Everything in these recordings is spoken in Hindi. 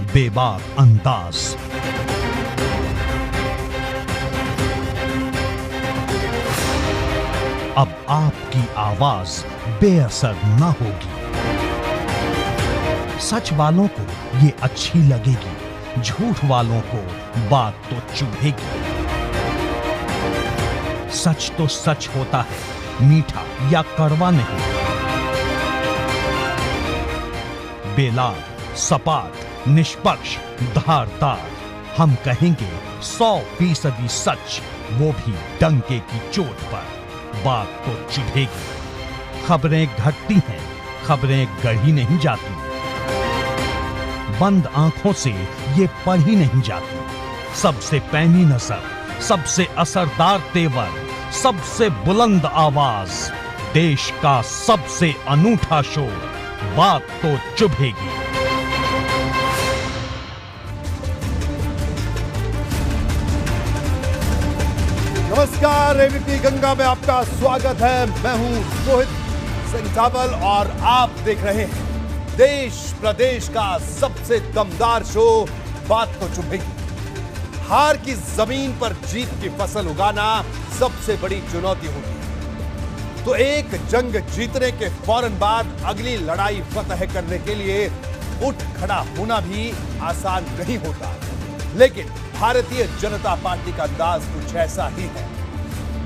बेबाक अंदाज। अब आपकी आवाज बेअसर ना होगी। सच वालों को ये अच्छी लगेगी, झूठ वालों को बात तो चुभेगी। सच तो सच होता है, मीठा या कड़वा नहीं। बेलाग, सपाट, निष्पक्ष, धारदार, हम कहेंगे 100% सच, वो भी डंके की चोट पर। बात तो चुभेगी। खबरें घटती हैं, खबरें गढ़ी नहीं जाती। बंद आंखों से ये पढ़ी नहीं जाती। सबसे पैनी नजर, सबसे असरदार तेवर, सबसे बुलंद आवाज, देश का सबसे अनूठा शो, बात तो चुभेगी। नमस्कार, एबीपी गंगा में आपका स्वागत है। मैं हूं रोहित सिंह चावल और आप देख रहे हैं देश प्रदेश का सबसे दमदार शो, बात तो चुभेगी। हार की जमीन पर जीत की फसल उगाना सबसे बड़ी चुनौती होती है, तो एक जंग जीतने के फौरन बाद अगली लड़ाई फतह करने के लिए उठ खड़ा होना भी आसान नहीं होता। लेकिन भारतीय जनता पार्टी का अंदाज कुछ ऐसा ही है।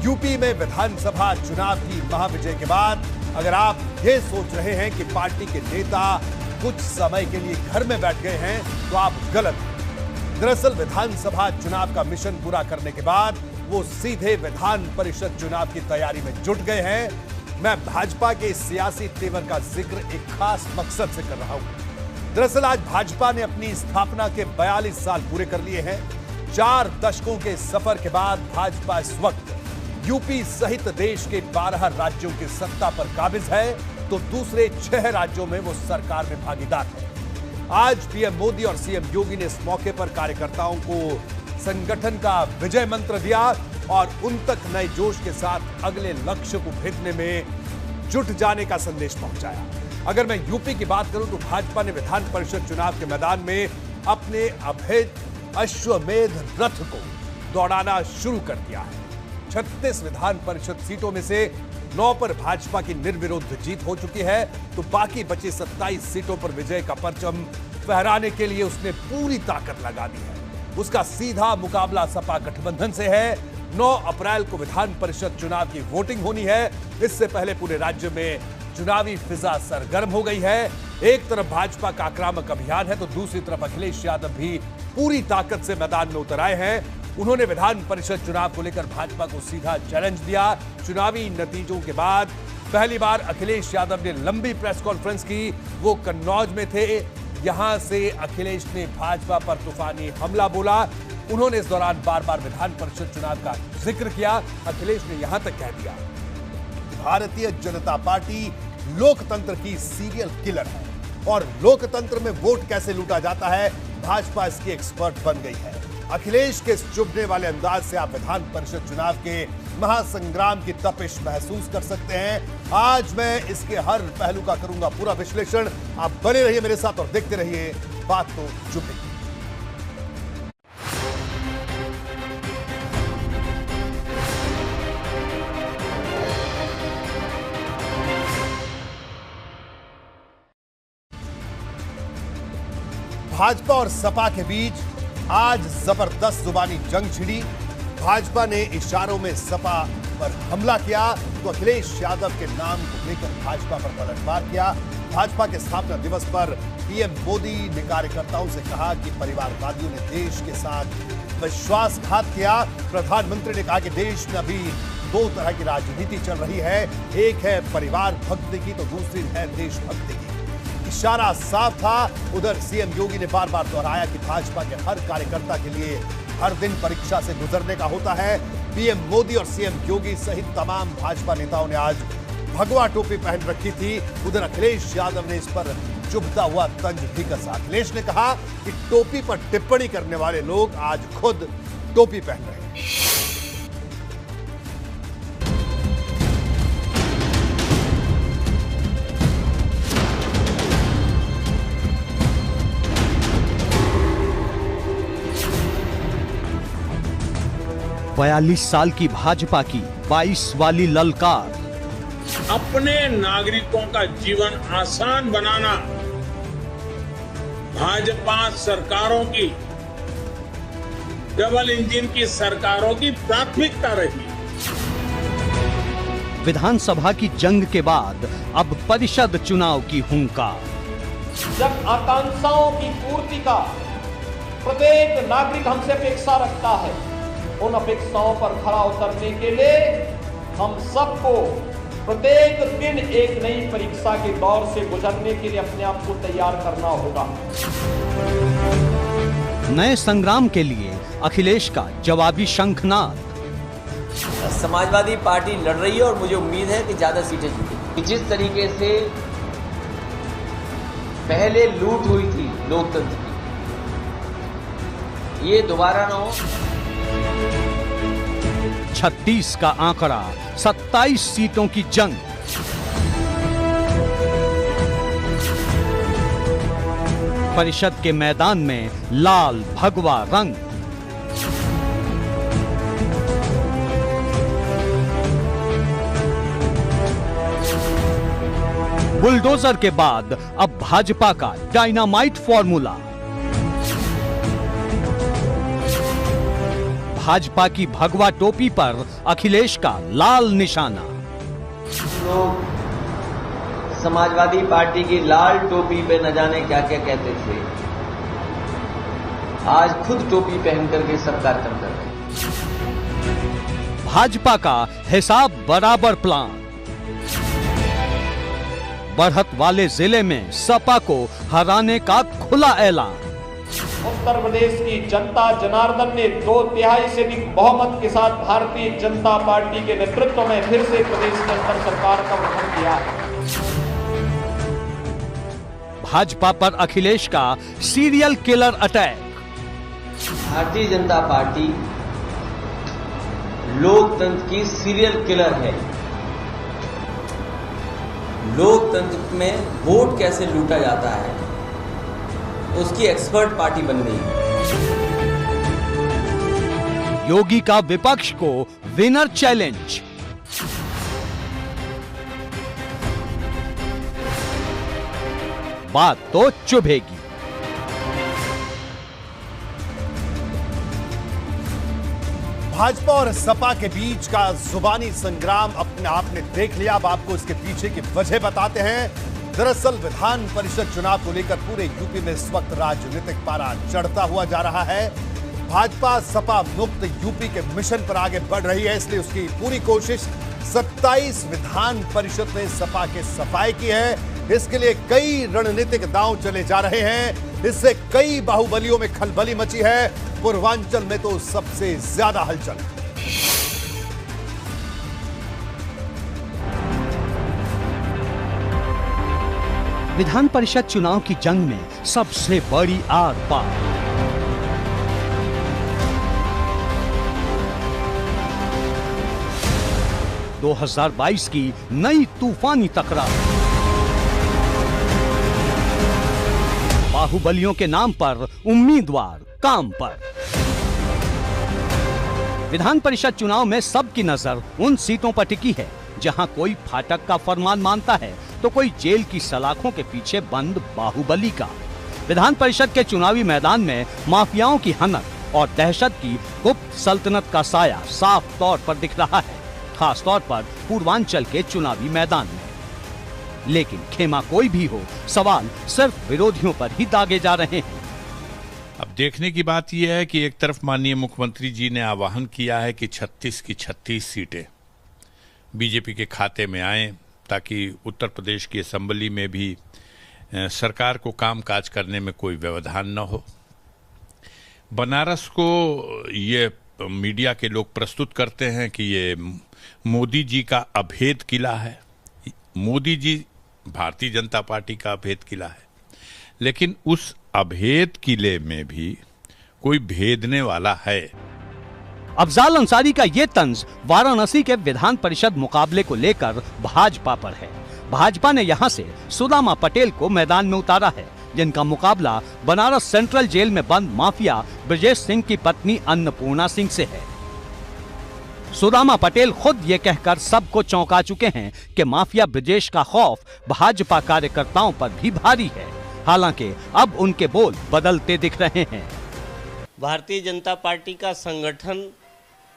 यूपी में विधानसभा चुनाव की महाविजय के बाद अगर आप ये सोच रहे हैं कि पार्टी के नेता कुछ समय के लिए घर में बैठ गए हैं, तो आप गलत हैं। दरअसल विधानसभा चुनाव का मिशन पूरा करने के बाद वो सीधे विधान परिषद चुनाव की तैयारी में जुट गए हैं। मैं भाजपा के सियासी तेवर का जिक्र एक खास मकसद से कर रहा हूं। दरअसल आज भाजपा ने अपनी स्थापना के 42 साल पूरे कर लिए हैं। 4 दशकों के सफर के बाद भाजपा इस वक्त यूपी सहित देश के 12 राज्यों की सत्ता पर काबिज है, तो दूसरे 6 राज्यों में वो सरकार में भागीदार है। आज पीएम मोदी और सीएम योगी ने इस मौके पर कार्यकर्ताओं को संगठन का विजय मंत्र दिया और उन तक नए जोश के साथ अगले लक्ष्य को भेजने में जुट जाने का संदेश पहुंचाया। अगर मैं यूपी की बात करूं तो भाजपा ने विधान परिषद चुनाव के मैदान में अपने अभेद अश्वमेध रथ को दौड़ाना शुरू कर दिया है। 36 विधान परिषद सीटों में से 9 पर भाजपा की निर्विरोध जीत हो चुकी है, तो बाकी बची 27 सीटों पर विजय का परचम फहराने के लिए उसने पूरी ताकत लगा दी है। उसका सीधा मुकाबला सपा गठबंधन से है। 9 अप्रैल को विधान परिषद चुनाव की वोटिंग होनी है। इससे पहले पूरे राज्य में चुनावी फिजा सरगर्म हो गई है। एक तरफ भाजपा का आक्रामक अभियान है, तो दूसरी तरफ अखिलेश यादव भी पूरी ताकत से मैदान में उतर आए हैं। उन्होंने विधान परिषद चुनाव को लेकर भाजपा को सीधा चैलेंज दिया। चुनावी नतीजों के बाद पहली बार अखिलेश यादव ने लंबी प्रेस कॉन्फ्रेंस की। वो कन्नौज में थे। यहां से अखिलेश ने भाजपा पर तूफानी हमला बोला। उन्होंने इस दौरान बार बार विधान परिषद चुनाव का जिक्र किया। अखिलेश ने यहां तक कह दिया, भारतीय जनता पार्टी लोकतंत्र की सीरियल किलर है और लोकतंत्र में वोट कैसे लूटा जाता है, भाजपा इसकी एक्सपर्ट बन गई है। अखिलेश के इस चुभने वाले अंदाज से आप विधान परिषद चुनाव के महासंग्राम की तपिश महसूस कर सकते हैं। आज मैं इसके हर पहलू का करूंगा पूरा विश्लेषण। आप बने रहिए मेरे साथ और देखते रहिए बात तो चुभेगी। भाजपा और सपा के बीच आज जबरदस्त जुबानी जंग छिड़ी। भाजपा ने इशारों में सपा पर हमला किया, तो अखिलेश यादव के नाम को लेकर भाजपा पर पलटवार किया। भाजपा के स्थापना दिवस पर पीएम मोदी ने कार्यकर्ताओं से कहा कि परिवारवादियों ने देश के साथ विश्वासघात किया। प्रधानमंत्री ने कहा कि देश में अभी 2 तरह की राजनीति चल रही है, एक है परिवार भक्ति की, तो दूसरी है देशभक्ति की। इशारा साफ था। उधर सीएम योगी ने बार बार दोहराया कि भाजपा के हर कार्यकर्ता के लिए हर दिन परीक्षा से गुजरने का होता है। पीएम मोदी और सीएम योगी सहित तमाम भाजपा नेताओं ने आज भगवा टोपी पहन रखी थी। उधर अखिलेश यादव ने इस पर चुभता हुआ तंज भी कसा। अखिलेश ने कहा कि टोपी पर टिप्पणी करने वाले लोग आज खुद टोपी पहन रहे हैं। 42 साल की भाजपा की 22 वाली ललकार। अपने नागरिकों का जीवन आसान बनाना भाजपा सरकारों की, डबल इंजन की सरकारों की प्राथमिकता रही। विधानसभा की जंग के बाद अब परिषद चुनाव की हुंकार। जब आकांक्षाओं की पूर्ति का प्रत्येक नागरिक हमसे अपेक्षा रखता है, उन अपेक्षाओं पर खरा उतरने के लिए हम सबको प्रत्येक दिन एक नई परीक्षा के दौर से गुजरने के लिए अपने आप को तैयार करना होगा। नए संग्राम के लिए अखिलेश का जवाबी शंखनाद। समाजवादी पार्टी लड़ रही है और मुझे उम्मीद है कि ज्यादा सीटें जीतेगी। जिस तरीके से पहले लूट हुई थी लोकतंत्र की, ये दोबारा ना हो। 36 का आंकड़ा, 27 सीटों की जंग। परिषद के मैदान में लाल भगवा रंग। बुलडोजर के बाद अब भाजपा का डायनामाइट फॉर्मूला। भाजपा की भगवा टोपी पर अखिलेश का लाल निशाना। लोग समाजवादी पार्टी की लाल टोपी पे न जाने क्या क्या कहते थे, आज खुद टोपी पहन करके सब कार्यक्रम कर रहे हैं। भाजपा का हिसाब बराबर प्लान। बढ़त वाले जिले में सपा को हराने का खुला ऐलान। उत्तर प्रदेश की जनता जनार्दन ने 2/3 से अधिक बहुमत के साथ भारतीय जनता पार्टी के नेतृत्व में फिर से प्रदेश के अंदर सरकार का गठन किया है। भाजपा पर अखिलेश का serial killer attack. Bharatiya Janata party लोकतंत्र की सीरियल किलर है। लोकतंत्र में वोट कैसे लूटा जाता है, उसकी एक्सपर्ट पार्टी बन गई। योगी का विपक्ष को विनर चैलेंज। बात तो चुभेगी। भाजपा और सपा के बीच का जुबानी संग्राम अपने आपने देख लिया। अब आपको इसके पीछे की वजह बताते हैं। दरअसल विधान परिषद चुनाव को लेकर पूरे यूपी में इस वक्त राजनीतिक पारा चढ़ता हुआ जा रहा है। भाजपा सपा मुक्त यूपी के मिशन पर आगे बढ़ रही है, इसलिए उसकी पूरी कोशिश 27 विधान परिषद में सपा के सफाई की है। इसके लिए कई रणनीतिक दांव चले जा रहे हैं। इससे कई बाहुबलियों में खलबली मची है। पूर्वांचल में तो सबसे ज्यादा हलचल। विधान परिषद चुनाव की जंग में सबसे बड़ी आर पार। – 2022 की नई तूफानी तकरार। बाहुबलियों के नाम पर उम्मीदवार काम पर। विधान परिषद चुनाव में सबकी नजर उन सीटों पर टिकी है जहां कोई फाटक का फरमान मानता है तो कोई जेल की सलाखों के पीछे बंद बाहुबली का। विधान परिषद के चुनावी मैदान में माफियाओं की हनक और दहशत की गुप्त सल्तनत का साया साफ तौर पर दिख रहा है, खास तौर पर पूर्वांचल के चुनावी मैदान में। लेकिन खेमा कोई भी हो, सवाल सिर्फ विरोधियों पर ही दागे जा रहे हैं। अब देखने की बात यह है कि एक तरफ माननीय मुख्यमंत्री जी ने आह्वान किया है कि 36 की 36 सीटें बीजेपी के खाते में आए, ताकि उत्तर प्रदेश की असेंबली में भी सरकार को कामकाज करने में कोई व्यवधान न हो। बनारस को ये मीडिया के लोग प्रस्तुत करते हैं कि ये मोदी जी का अभेद किला है। मोदी जी भारतीय जनता पार्टी का अभेद किला है, लेकिन उस अभेद किले में भी कोई भेदने वाला है। अफजाल अंसारी का ये तंज वाराणसी के विधान परिषद मुकाबले को लेकर भाजपा पर है। भाजपा ने यहां से सुदामा पटेल को मैदान में उतारा है, जिनका मुकाबला बनारस सेंट्रल जेल में बंद माफिया ब्रजेश सिंह की पत्नी अन्नपूर्णा सिंह से है। सुदामा पटेल खुद ये कहकर सबको चौंका चुके हैं कि माफिया ब्रजेश का खौफ भाजपा कार्यकर्ताओं पर भी भारी है। हालांकि अब उनके बोल बदलते दिख रहे हैं। भारतीय जनता पार्टी का संगठन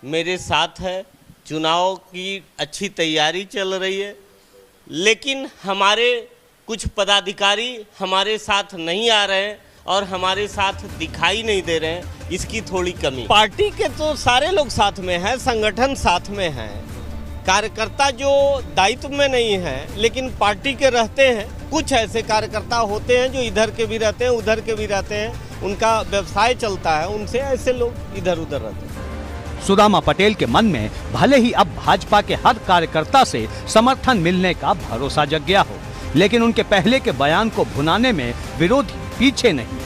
मेरे साथ है, चुनाव की अच्छी तैयारी चल रही है, लेकिन हमारे कुछ पदाधिकारी हमारे साथ नहीं आ रहे हैं और हमारे साथ दिखाई नहीं दे रहे हैं, इसकी थोड़ी कमी। पार्टी के तो सारे लोग साथ में हैं, संगठन साथ में हैं, कार्यकर्ता जो दायित्व में नहीं है लेकिन पार्टी के रहते हैं। कुछ ऐसे कार्यकर्ता होते हैं जो इधर के भी रहते हैं उधर के भी रहते हैं, उनका व्यवसाय चलता है, उनसे ऐसे लोग इधर उधर रहते हैं। सुदामा पटेल के मन में भले ही अब भाजपा के हर कार्यकर्ता से समर्थन मिलने का भरोसा जग गया हो, लेकिन उनके पहले के बयान को भुनाने में विरोधी पीछे नहीं।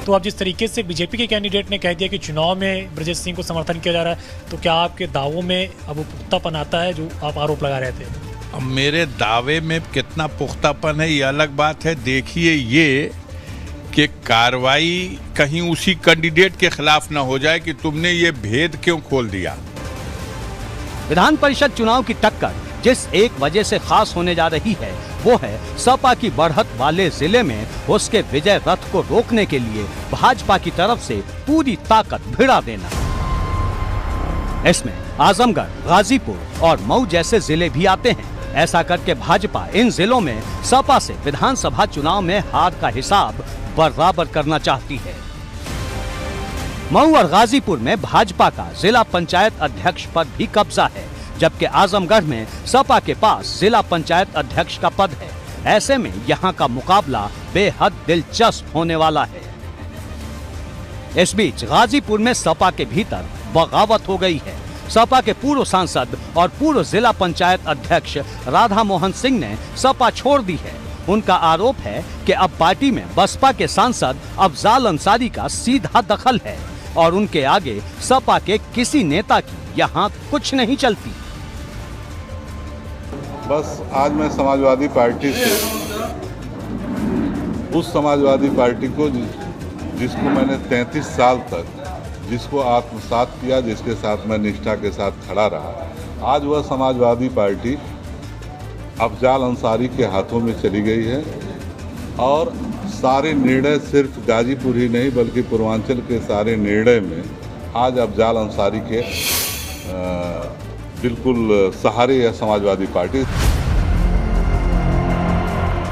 तो अब जिस तरीके से बीजेपी के कैंडिडेट ने कह दिया कि चुनाव में ब्रजेश सिंह को समर्थन किया जा रहा है, तो क्या आपके दावों में अब वो पुख्तापन आता है जो आप आरोप लगा रहे थे? अब मेरे दावे में कितना पुख्तापन है ये अलग बात है। देखिए ये कि कार्रवाई कहीं उसी कैंडिडेट के खिलाफ ना हो जाए कि तुमने ये भेद क्यों खोल दिया। विधान परिषद चुनाव की टक्कर जिस एक वजह से खास होने जा रही है वो है सपा की बढ़त वाले जिले में उसके विजय रथ को रोकने के लिए भाजपा की तरफ से पूरी ताकत भिड़ा देना। इसमें आजमगढ़, गाजीपुर और मऊ जैसे जिले भी आते हैं। ऐसा करके भाजपा इन जिलों में सपा से विधानसभा चुनाव में हार का हिसाब बराबर करना चाहती है। मऊ और गाजीपुर में भाजपा का जिला पंचायत अध्यक्ष पद भी कब्जा है, जबकि आजमगढ़ में सपा के पास जिला पंचायत अध्यक्ष का पद है। ऐसे में यहाँ का मुकाबला बेहद दिलचस्प होने वाला है। इस बीच गाजीपुर में सपा के भीतर बगावत हो गई है। सपा के पूर्व सांसद और पूर्व जिला पंचायत अध्यक्ष राधा मोहन सिंह ने सपा छोड़ दी है। उनका आरोप है कि अब पार्टी में बसपा के सांसद अफजाल अंसारी का सीधा दखल है और उनके आगे सपा के किसी नेता की यहाँ कुछ नहीं चलती। बस आज मैं समाजवादी पार्टी से उस समाजवादी पार्टी को जिसको मैंने 33 साल तक जिसको आत्मसात किया, जिसके साथ मैं निष्ठा के साथ खड़ा रहा, आज वह समाजवादी पार्टी अफजाल अंसारी के हाथों में चली गई है और सारे निर्णय सिर्फ गाजीपुर ही नहीं बल्कि पूर्वांचल के सारे निर्णय में आज अफजाल अंसारी के बिल्कुल सहारे है समाजवादी पार्टी।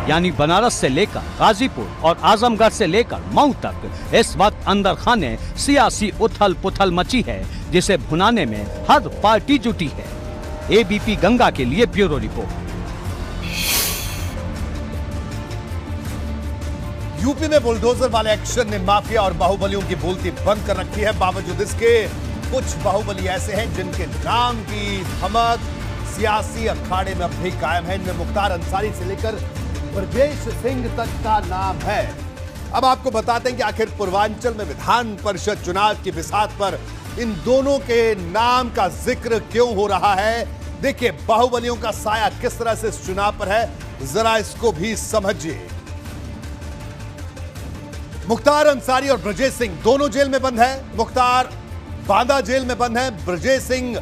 यानी बनारस से लेकर गाजीपुर और आजमगढ़ से लेकर मऊ तक इस वक्त अंदर खाने सियासी उथल पुथल मची है, जिसे भुनाने में हर पार्टी जुटी है। एबीपी गंगा के लिए ब्यूरो रिपोर्ट। यूपी में बुलडोजर वाले एक्शन ने माफिया और बाहुबलियों की बोलती बंद कर रखी है। बावजूद इसके कुछ बाहुबली ऐसे हैं जिनके नाम की धमक सियासी अखाड़े में अब भी कायम है। इनमें मुख्तार अंसारी से लेकर ब्रजेश सिंह तक का नाम है। अब आपको बताते हैं कि आखिर पूर्वांचल में विधान परिषद चुनाव की बिसात पर इन दोनों के नाम का जिक्र क्यों हो रहा है। देखिए बाहुबलियों का साया किस तरह से इस चुनाव पर है, जरा इसको भी समझिए। मुख्तार अंसारी और ब्रजेश सिंह दोनों जेल में बंद है। मुख्तार बांदा जेल में बंद है, ब्रजेश सिंह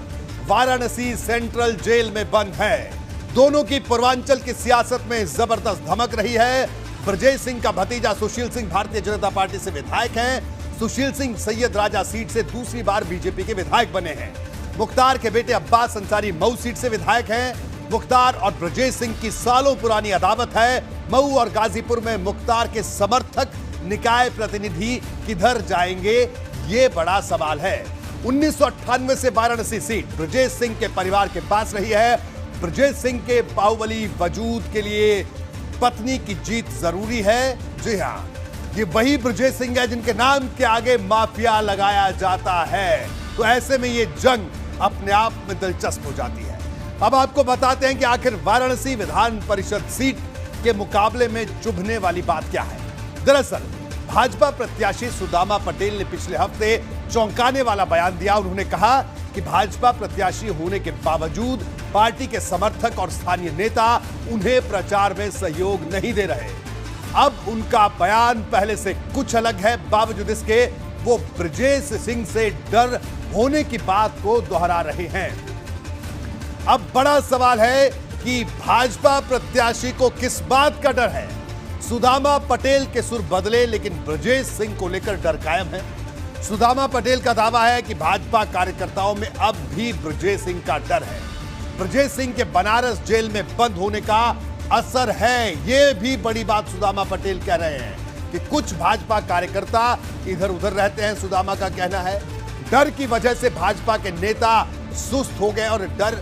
वाराणसी सेंट्रल जेल में बंद है। दोनों की पूर्वांचल की सियासत में जबरदस्त धमक रही है। ब्रजेश सिंह का भतीजा सुशील सिंह भारतीय जनता पार्टी से विधायक हैं। सुशील सिंह सैयद राजा सीट से दूसरी बार बीजेपी के विधायक बने हैं। मुख्तार के बेटे अब्बास अंसारी मऊ सीट से विधायक हैं। मुख्तार और ब्रजेश सिंह की सालों पुरानी अदावत है। मऊ और गाजीपुर में मुख्तार के समर्थक निकाय प्रतिनिधि किधर जाएंगे, ये बड़ा सवाल है। 1998 से वाराणसी सीट ब्रजेश सिंह के परिवार के पास रही है। ब्रजेश सिंह के बाहुबली वजूद के लिए पत्नी की जीत जरूरी है। जी हां, ये वही ब्रजेश सिंह है जिनके नाम के आगे माफिया लगाया जाता है। तो ऐसे में ये जंग अपने आप में दिलचस्प हो जाती है। अब आपको बताते हैं कि आखिर वाराणसी विधान परिषद सीट के मुकाबले में चुभने वाली बात क्या है। दरअसल भाजपा प्रत्याशी सुदामा पटेल ने पिछले हफ्ते चौंकाने वाला बयान दिया। उन्होंने कहा कि भाजपा प्रत्याशी होने के बावजूद पार्टी के समर्थक और स्थानीय नेता उन्हें प्रचार में सहयोग नहीं दे रहे। अब उनका बयान पहले से कुछ अलग है। बावजूद इसके वो ब्रजेश सिंह से डर होने की बात को दोहरा रहे हैं। अब बड़ा सवाल है कि भाजपा प्रत्याशी को किस बात का डर है। सुदामा पटेल के सुर बदले, लेकिन ब्रजेश सिंह को लेकर डर कायम है। सुदामा पटेल का दावा है कि भाजपा कार्यकर्ताओं में अब भी ब्रजेश सिंह का डर है। ब्रजेश सिंह के बनारस जेल में बंद होने का असर है, यह भी बड़ी बात सुदामा पटेल कह रहे हैं कि कुछ भाजपा कार्यकर्ता इधर उधर रहते हैं। सुदामा का कहना है डर की वजह से भाजपा के नेता सुस्त हो गए और डर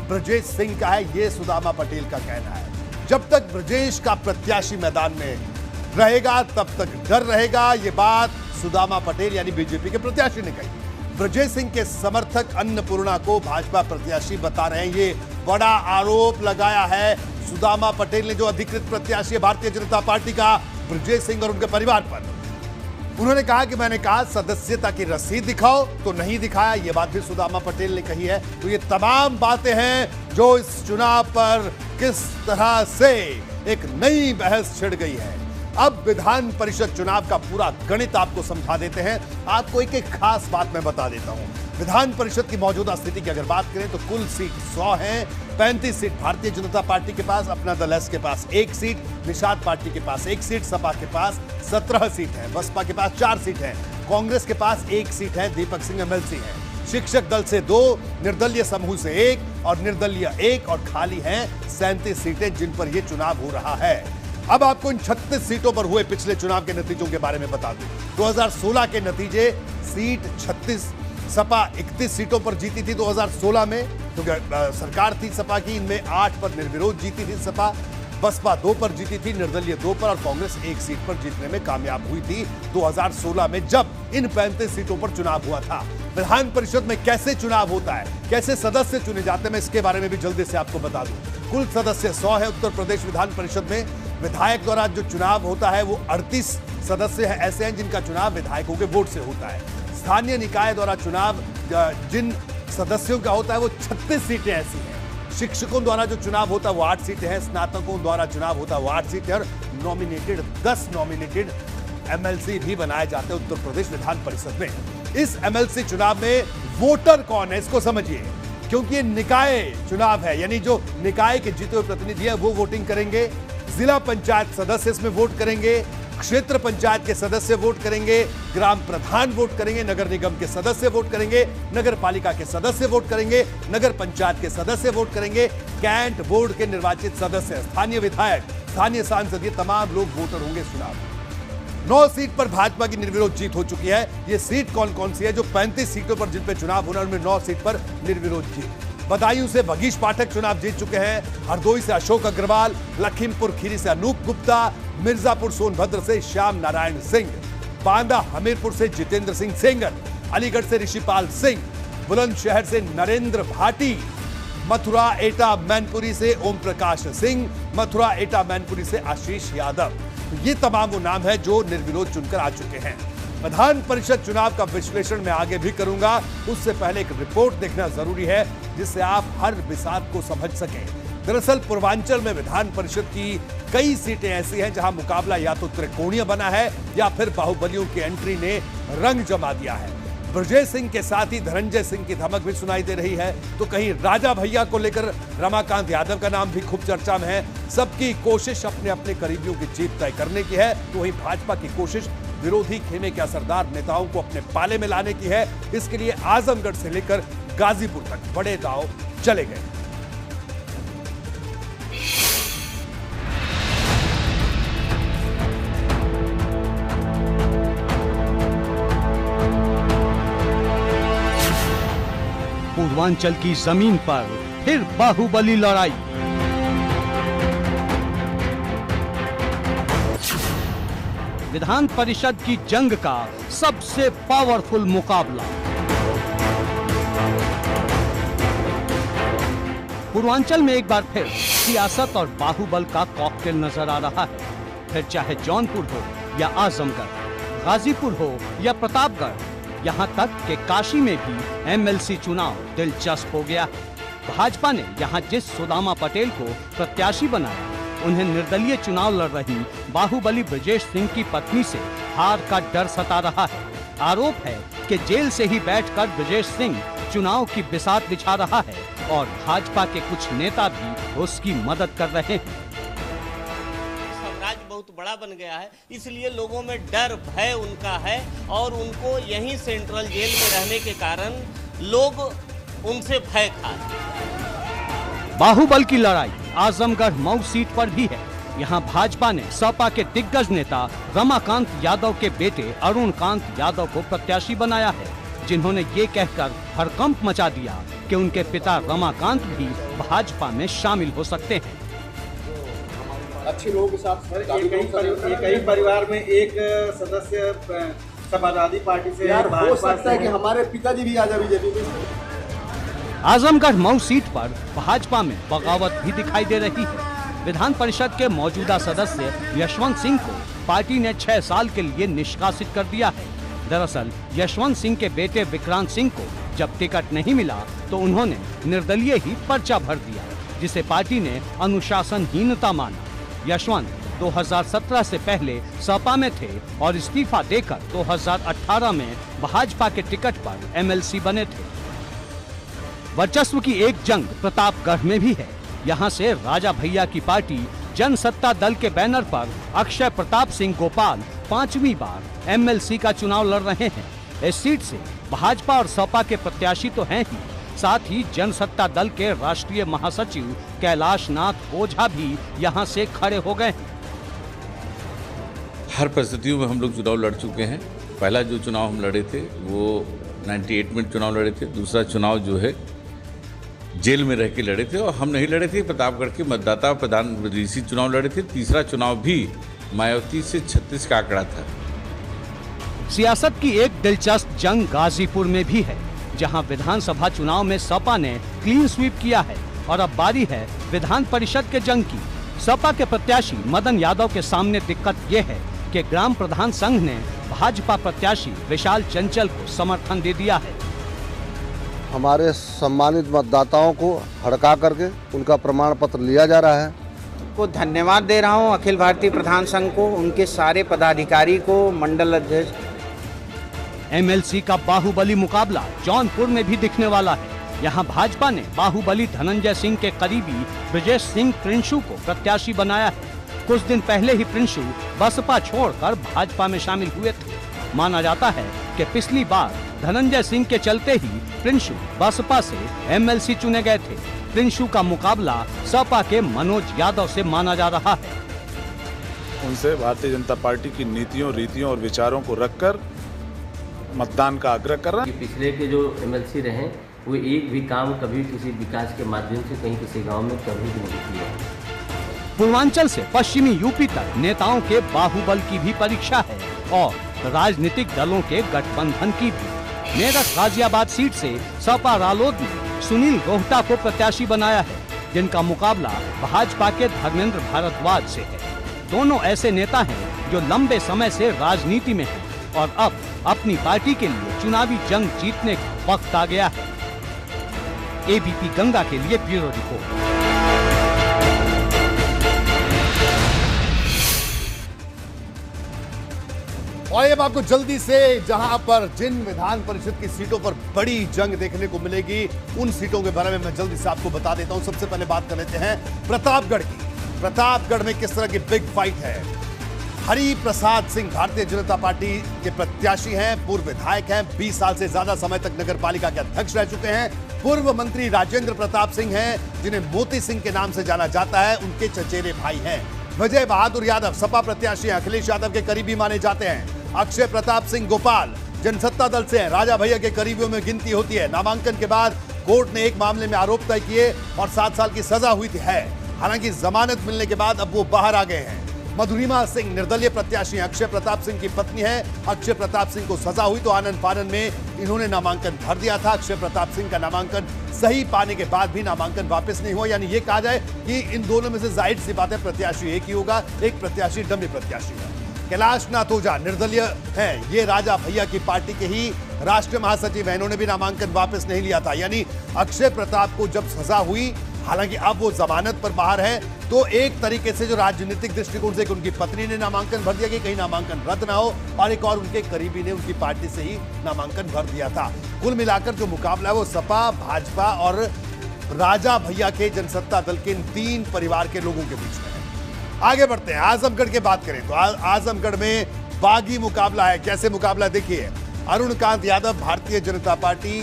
ब्रजेश सिंह का है, यह सुदामा पटेल का कहना है। जब तक ब्रजेश का प्रत्याशी मैदान में रहेगा तब तक डर रहेगा, यह बात सुदामा पटेल यानी बीजेपी के प्रत्याशी ने कही। ब्रजेश सिंह के समर्थक अन्नपूर्णा को भाजपा प्रत्याशी बता रहे हैं, ये बड़ा आरोप लगाया है सुदामा पटेल ने, जो अधिकृत प्रत्याशी है भारतीय जनता पार्टी का, ब्रजेश सिंह और उनके परिवार पर। उन्होंने कहा कि मैंने कहा सदस्यता की रसीद दिखाओ, तो नहीं दिखाया, यह बात भी सुदामा पटेल ने कही है। तो ये तमाम बातें हैं जो इस चुनाव पर किस तरह से एक नई बहस छिड़ गई है। अब विधान परिषद चुनाव का पूरा गणित आपको समझा देते हैं। आपको एक खास बात मैं बता देता हूं। विधान परिषद की मौजूदा स्थिति की अगर बात करें तो कुल सीट 100 हैं। 35 सीट भारतीय जनता पार्टी के पास, अपना दल एस के पास 1 सीट, निषाद पार्टी के पास 1 सीट, सपा के पास 17 सीट है, बसपा के पास 4 सीट है, कांग्रेस के पास 1 सीट है, दीपक सिंह एमएलसी है, शिक्षक दल से 2, निर्दलीय समूह से 1 और निर्दलीय 1 और खाली हैं 37 सीटें जिन पर यह चुनाव हो रहा है। अब आपको इन 36 सीटों पर हुए पिछले चुनाव के नतीजों के बारे में बता दूं। 2016 के नतीजे, सीट 36, सपा 31 सीटों पर जीती थी 2016 में, क्योंकि सरकार थी सपा की, इनमें 8 पर निर्विरोध जीती थी सपा, बसपा 2 पर जीती थी, निर्दलीय 2 पर और कांग्रेस 1 सीट पर जीतने में कामयाब हुई थी 2016 में, जब इन 35 सीटों पर चुनाव हुआ था। विधान परिषद में कैसे चुनाव होता है, कैसे सदस्य चुने जाते हैं, मैं इसके बारे में भी जल्दी से आपको बता दूं। कुल सदस्य 100 है। उत्तर प्रदेश विधान परिषद में विधायक द्वारा जो चुनाव होता है वो 38 सदस्य है ऐसे हैं जिनका चुनाव विधायकों के वोट से होता है। स्थानीय निकाय द्वारा चुनाव जिन सदस्यों का होता है वो 36 सीटें ऐसी हैं। शिक्षकों द्वारा जो चुनाव होता है वो 8 सीटें हैं, स्नातकों द्वारा चुनाव होता है वो 8 सीटें और नॉमिनेटेड 10 नॉमिनेटेड एमएलसी भी बनाए जाते हैं उत्तर प्रदेश विधान परिषद में। इस एमएलसी चुनाव में वोटर कौन है इसको समझिए, क्योंकि ये निकाय चुनाव है, यानी जो निकाय के जीते हुए प्रतिनिधि है वो वोटिंग करेंगे, जिला पंचायत सदस्य इसमें वोट करेंगे, क्षेत्र पंचायत के सदस्य वोट करेंगे, ग्राम प्रधान वोट करेंगे, नगर निगम के सदस्य वोट करेंगे, नगर पालिका के सदस्य वोट करेंगे, नगर पंचायत के सदस्य वोट करेंगे, कैंट बोर्ड के निर्वाचित सदस्य, स्थानीय विधायक, स्थानीय सांसद, ये तमाम लोग वोटर होंगे चुनाव। 9 सीट पर भाजपा की निर्विरोध जीत हो चुकी है। ये सीट कौन कौन सी है? जो 35 सीटों पर जिन पे चुनाव होना है उनमें 9 सीट पर निर्विरोध जीत। बदायूं से भगीश पाठक चुनाव जीत चुके हैं, हरदोई से अशोक अग्रवाल, लखीमपुर खीरी से अनूप गुप्ता, मिर्जापुर सोनभद्र से श्याम नारायण सिंह, बांदा हमीरपुर से जितेंद्र सिंह सेंगर, अलीगढ़ से ऋषिपाल सिंह, बुलंदशहर से नरेंद्र भाटी, मथुरा एटा मैनपुरी से ओम प्रकाश सिंह, मथुरा एटा मैनपुरी से आशीष यादव। ये तमाम वो नाम है जो निर्विरोध चुनकर आ चुके हैं। विधान परिषद चुनाव का विश्लेषण मैं आगे भी करूंगा, उससे पहले एक रिपोर्ट देखना जरूरी है जिससे आप हर बिसात को समझ सकें। दरअसल पूर्वांचल में विधान परिषद की कई सीटें ऐसी हैं जहां मुकाबला या तो त्रिकोणीय बना है या फिर बाहुबलियों की एंट्री ने रंग जमा दिया है। ब्रजेश सिंह के साथ ही धनंजय सिंह की धमक भी सुनाई दे रही है, तो कहीं राजा भैया को लेकर रमाकांत यादव का नाम भी खूब चर्चा में है। सबकी कोशिश अपने अपने करीबियों की जीत तय करने की है, तो वहीं भाजपा की कोशिश विरोधी खेमे के असरदार नेताओं को अपने पाले में लाने की है। इसके लिए आजमगढ़ से लेकर गाजीपुर तक बड़े दांव चले गए। पूर्वांचल की जमीन पर फिर बाहुबली लड़ाई। विधान परिषद की जंग का सबसे पावरफुल मुकाबला। पूर्वांचल में एक बार फिर सियासत और बाहुबल का कॉकटेल नजर आ रहा है। फिर चाहे जौनपुर हो या आजमगढ़, गाजीपुर हो या प्रतापगढ़, यहाँ तक कि काशी में भी एमएलसी चुनाव दिलचस्प हो गया। भाजपा ने यहाँ जिस सुदामा पटेल को प्रत्याशी बनाया, उन्हें निर्दलीय चुनाव लड़ रही बाहुबली ब्रजेश सिंह की पत्नी से हार का डर सता रहा है। आरोप है कि जेल से ही बैठकर ब्रजेश सिंह चुनाव की बिसात बिछा रहा है और भाजपा के कुछ नेता भी उसकी मदद कर रहे हैं। साम्राज्य बहुत बड़ा बन गया है, इसलिए लोगों में डर भय उनका है और उनको यहीं सेंट्रल जेल में रहने के कारण लोग उनसे भय खा रहे हैं। बाहुबल की लड़ाई आजमगढ़ मऊ सीट पर भी है। यहाँ भाजपा ने सपा के दिग्गज नेता रमाकांत यादव के बेटे अरुणकांत यादव को प्रत्याशी बनाया है, जिन्होंने ये कहकर हड़कंप मचा दिया कि उनके पिता रमाकांत भी भाजपा में शामिल हो सकते हैं। अच्छे लोगों के साथ एक ही परिवार में एक सदस्य समाजवादी पार्टी से हो सकता है कि हमारे पिताजी भी आ जाए बीजेपी में। आजमगढ़ मऊ सीट पर भाजपा में बगावत भी दिखाई दे रही है। विधान परिषद के मौजूदा सदस्य यशवंत सिंह को पार्टी ने 6 साल के लिए निष्कासित कर दिया है। दरअसल यशवंत सिंह के बेटे विक्रांत सिंह को जब टिकट नहीं मिला तो उन्होंने निर्दलीय ही पर्चा भर दिया, जिसे पार्टी ने अनुशासनहीनता माना। यशवंत 2017 से पहले सपा में थे और इस्तीफा देकर 2018 में भाजपा के टिकट पर एमएलसी बने थे। वर्चस्व की एक जंग प्रतापगढ़ में भी है। यहाँ से राजा भैया की पार्टी जनसत्ता दल के बैनर पर अक्षय प्रताप सिंह गोपाल 5वीं बार एमएलसी का चुनाव लड़ रहे हैं। इस सीट से भाजपा और सपा के प्रत्याशी तो हैं ही, साथ ही जनसत्ता दल के राष्ट्रीय महासचिव कैलाश नाथ ओझा भी यहाँ से खड़े हो गए हैं। हर परिस्थितियों में हम लोग चुनाव लड़ चुके हैं। पहला जो चुनाव हम लड़े थे वो 98 में चुनाव लड़े थे। दूसरा चुनाव जो है जेल में रह के लड़े थे और हम नहीं लड़े थे, प्रतापगढ़ के मतदाता प्रधान विदेशी चुनाव लड़े थे। तीसरा चुनाव भी मायावती से 36 का आंकड़ा था। सियासत की एक दिलचस्प जंग गाजीपुर में भी है, जहां विधानसभा चुनाव में सपा ने क्लीन स्वीप किया है और अब बारी है विधान परिषद के जंग की। सपा के प्रत्याशी मदन यादव के सामने दिक्कत ये है कि ग्राम प्रधान संघ ने भाजपा प्रत्याशी विशाल चंचल को समर्थन दे दिया है। हमारे सम्मानित मतदाताओं को हड़का करके उनका प्रमाण पत्र लिया जा रहा है। को धन्यवाद दे रहा हूं अखिल भारतीय प्रधान संघ को, उनके सारे पदाधिकारी को, मंडल अध्यक्ष। एमएलसी का बाहुबली मुकाबला जौनपुर में भी दिखने वाला है। यहाँ भाजपा ने बाहुबली धनंजय सिंह के करीबी ब्रजेश सिंह प्रिंशु को प्रत्याशी बनाया है। कुछ दिन पहले ही प्रिंशु बसपा छोड़कर भाजपा में शामिल हुए थे। माना जाता है कि पिछली बार धनंजय सिंह के चलते ही प्रिंशु बसपा से एमएलसी चुने गए थे। प्रिंशु का मुकाबला सपा के मनोज यादव से माना जा रहा है। उनसे भारतीय जनता पार्टी की नीतियों, रीतियों और विचारों को रखकर मतदान का आग्रह कर रहा है। पिछले के जो एमएलसी रहे वो एक भी काम कभी किसी विकास के माध्यम से कहीं किसी गांव में कभी भी नहीं किया। पूर्वांचल से पश्चिमी यूपी तक नेताओं के बाहुबल की भी परीक्षा है और राजनीतिक दलों के गठबंधन की भी। मेरठ गाजियाबाद सीट से सपा रालोद ने सुनील रोहटा को प्रत्याशी बनाया है, जिनका मुकाबला भाजपा के धर्मेंद्र भारद्वाज से है। दोनों ऐसे नेता हैं जो लंबे समय से राजनीति में हैं और अब अपनी पार्टी के लिए चुनावी जंग जीतने का वक्त आ गया है। एबीपी गंगा के लिए ब्यूरो रिपोर्ट। और अब आपको जल्दी से जहां पर जिन विधान परिषद की सीटों पर बड़ी जंग देखने को मिलेगी उन सीटों के बारे में मैं जल्दी से आपको बता देता हूं। सबसे पहले बात कर लेते हैं प्रतापगढ़ की। प्रतापगढ़ में किस तरह की बिग फाइट है। हरि प्रसाद सिंह भारतीय जनता पार्टी के प्रत्याशी हैं, पूर्व विधायक हैं, 20 साल से ज्यादा समय तक नगर पालिका के अध्यक्ष रह चुके हैं। पूर्व मंत्री राजेंद्र प्रताप सिंह हैं, जिन्हें मोती सिंह के नाम से जाना जाता है, उनके चचेरे भाई हैं। विजय बहादुर यादव सपा प्रत्याशी हैं, अखिलेश यादव के करीबी माने जाते हैं। अक्षय प्रताप सिंह गोपाल जनसत्ता दल से हैं, राजा भैया के करीबियों में गिनती होती है। नामांकन के बाद कोर्ट ने एक मामले में आरोप तय किए और 7 साल की सजा हुई थी है। हालांकि जमानत मिलने के बाद अब वो बाहर आ गए हैं। मधुरिमा सिंह निर्दलीय प्रत्याशी हैं, अक्षय प्रताप सिंह की पत्नी है। अक्षय प्रताप सिंह को सजा हुई तो आनंद फानन में इन्होंने नामांकन भर दिया था। अक्षय प्रताप सिंह का नामांकन सही पाने के बाद भी नामांकन वापस नहीं हुआ, यानी ये कहा जाए कि इन दोनों में से जाहिर सी बात है प्रत्याशी एक ही होगा। एक प्रत्याशी डमी प्रत्याशी है। कैलाश नाथ ओझा निर्दलीय हैं, ये राजा भैया की पार्टी के ही राष्ट्रीय महासचिव हैं। इन्होंने भी नामांकन वापस नहीं लिया था, यानी अक्षय प्रताप को जब सजा हुई हालांकि अब वो जमानत पर बाहर है, तो एक तरीके से जो राजनीतिक दृष्टिकोण से उनकी पत्नी ने नामांकन भर दिया कि कहीं नामांकन रद्द ना हो, और एक और उनके करीबी ने उनकी पार्टी से ही नामांकन भर दिया था। कुल मिलाकर जो मुकाबला है वो सपा, भाजपा और राजा भैया के जनसत्ता दल के इन 3 परिवार के लोगों के बीच में है। आगे बढ़ते हैं, आजमगढ़ की बात करें तो आजमगढ़ में बागी मुकाबला है। कैसे मुकाबला देखिए, अरुण कांत यादव भारतीय जनता पार्टी